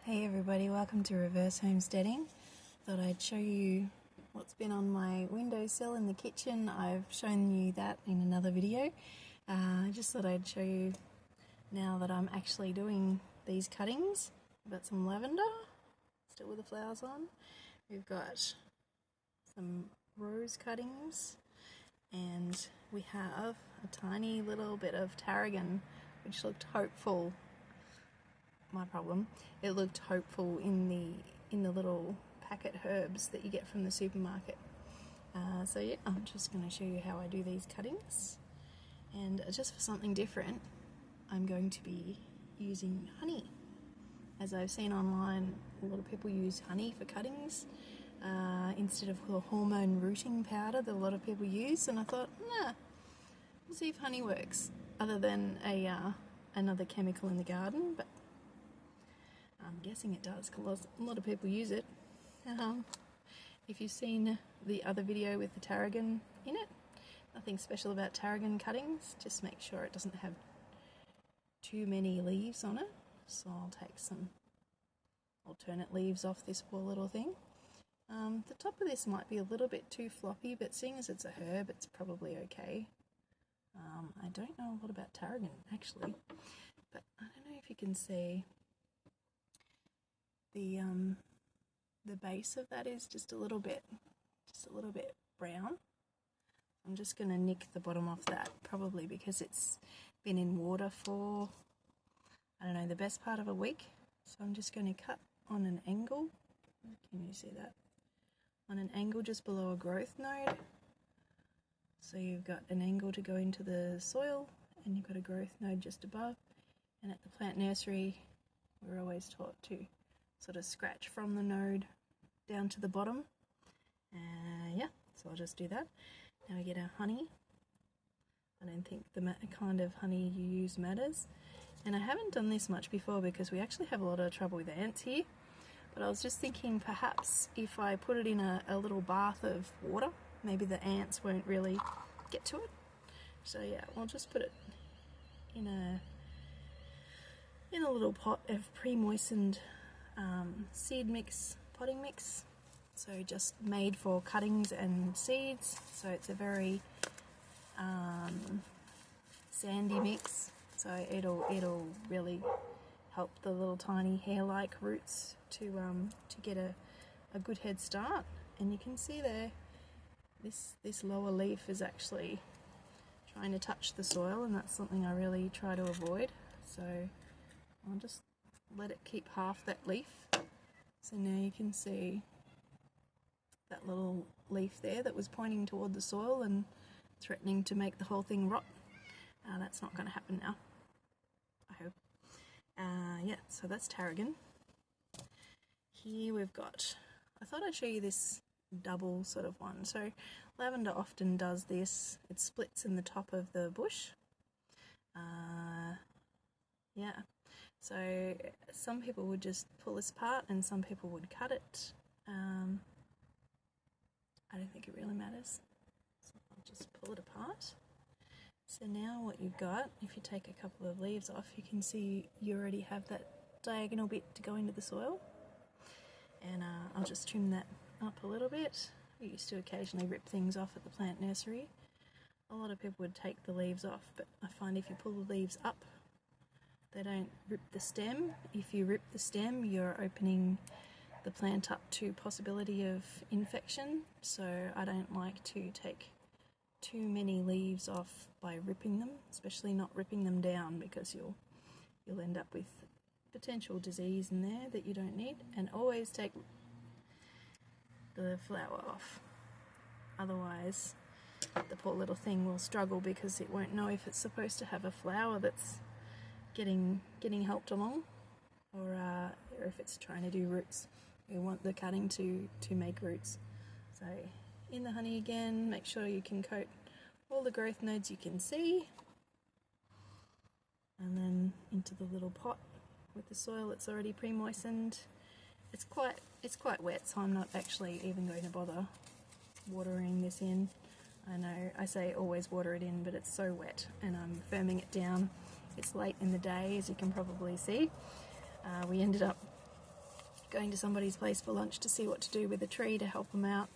Hey everybody, welcome to Reverse Homesteading. Thought I'd show you what's been on my windowsill in the kitchen. I've shown you that in another video. Just thought I'd show you now that I'm actually doing these cuttings. We've got some lavender, still with the flowers on. We've got some rose cuttings, and we have a tiny little bit of tarragon, which looked hopeful. My problem, it looked hopeful in the little packet herbs that you get from the supermarket. So yeah, I'm just going to show you how I do these cuttings, and just for something different I'm going to be using honey. As I've seen online, a lot of people use honey for cuttings instead of the hormone rooting powder that a lot of people use, and I thought, we'll see if honey works other than another chemical in the garden, but I'm guessing it does because a lot of people use it. If you've seen the other video with the tarragon in it, nothing special about tarragon cuttings, just make sure it doesn't have too many leaves on it. So I'll take some alternate leaves off this poor little thing. The top of this might be a little bit too floppy, but seeing as it's a herb, it's probably okay. I don't know a lot about tarragon actually, but I don't know if you can see the base of that is just a little bit brown. I'm just going to nick the bottom off that, probably because it's been in water for, I don't know, the best part of a week. So I'm just going to cut on an angle. Can you see that? On an angle just below a growth node. So you've got an angle to go into the soil, and you've got a growth node just above. And at the plant nursery, we're always taught to sort of scratch from the node down to the bottom. Yeah, so I'll just do that. Now we get our honey. I don't think the kind of honey you use matters. And I haven't done this much before because we actually have a lot of trouble with ants here. But I was just thinking perhaps if I put it in a little bath of water, maybe the ants won't really get to it. So yeah, I'll just put it in a little pot of pre-moistened seed mix, potting mix, so just made for cuttings and seeds. So it's a very sandy mix, so it'll really help the little tiny hair-like roots to get a good head start. And you can see there, this lower leaf is actually trying to touch the soil, and that's something I really try to avoid. So I'll just let it keep half that leaf. So now you can see that little leaf there that was pointing toward the soil and threatening to make the whole thing rot. That's not going to happen now, I hope. Yeah, so that's tarragon. Here we've got, I thought I'd show you this double sort of one. So lavender often does this, it splits in the top of the bush. Yeah. So some people would just pull this apart and some people would cut it. I don't think it really matters. So I'll just pull it apart. So now what you've got, if you take a couple of leaves off, you can see you already have that diagonal bit to go into the soil. And I'll just trim that up a little bit. We used to occasionally rip things off at the plant nursery. A lot of people would take the leaves off, but I find if you pull the leaves up, they don't rip the stem. If you rip the stem, you're opening the plant up to possibility of infection. So I don't like to take too many leaves off by ripping them, especially not ripping them down, because you'll end up with potential disease in there that you don't need. And always take the flower off. Otherwise, the poor little thing will struggle because it won't know if it's supposed to have a flower that's getting helped along, or if it's trying to do roots. We want the cutting to make roots. So in the honey again, make sure you can coat all the growth nodes you can see, and then into the little pot with the soil that's already pre-moistened. It's quite wet, so I'm not actually even going to bother watering this in. I know I say always water it in, but it's so wet, and I'm firming it down. It's late in the day, as you can probably see. We ended up going to somebody's place for lunch to see what to do with the tree to help them out,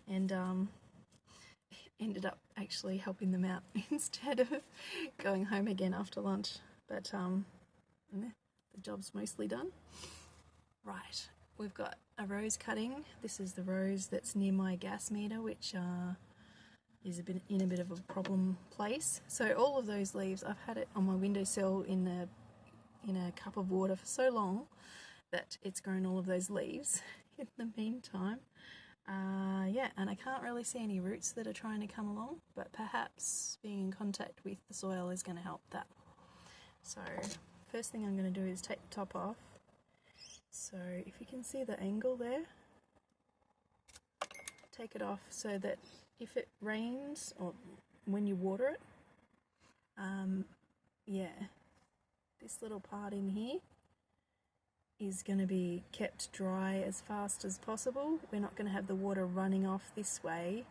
and ended up actually helping them out instead of going home again after lunch. But the job's mostly done. Right, we've got a rose cutting. This is the rose that's near my gas meter, which is in a bit of a problem place. So all of those leaves, I've had it on my windowsill in a cup of water for so long that it's grown all of those leaves in the meantime. Yeah, and I can't really see any roots that are trying to come along, but perhaps being in contact with the soil is going to help that. So first thing I'm going to do is take the top off. So if you can see the angle there, take it off so that if it rains or when you water it, yeah, this little part in here is going to be kept dry as fast as possible. We're not going to have the water running off this way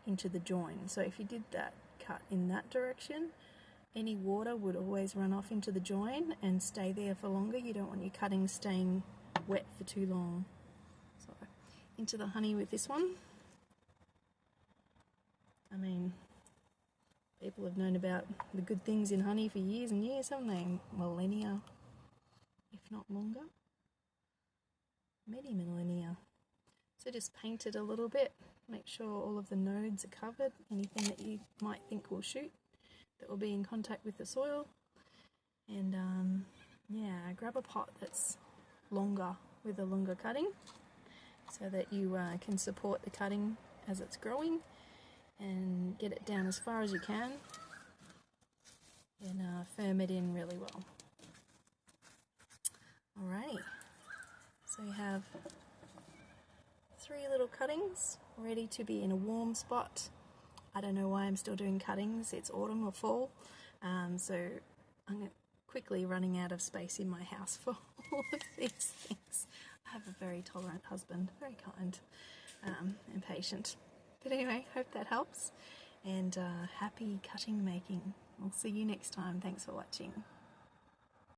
into the join. So if you did that cut in that direction, any water would always run off into the join and stay there for longer. You don't want your cutting staying wet for too long. So into the honey with this one. I mean, people have known about the good things in honey for years and years, haven't they? Millennia, if not longer. Many millennia. So just paint it a little bit. Make sure all of the nodes are covered. Anything that you might think will shoot that will be in contact with the soil. And yeah, grab a pot that's longer with a longer cutting so that you can support the cutting as it's growing and get it down as far as you can and firm it in really well. Alrighty, so you have 3 little cuttings ready to be in a warm spot. I don't know why I'm still doing cuttings, it's autumn or fall, so I'm quickly running out of space in my house for all of these things. I have a very tolerant husband, very kind and patient. But anyway, hope that helps, and happy cutting making. We'll see you next time. Thanks for watching.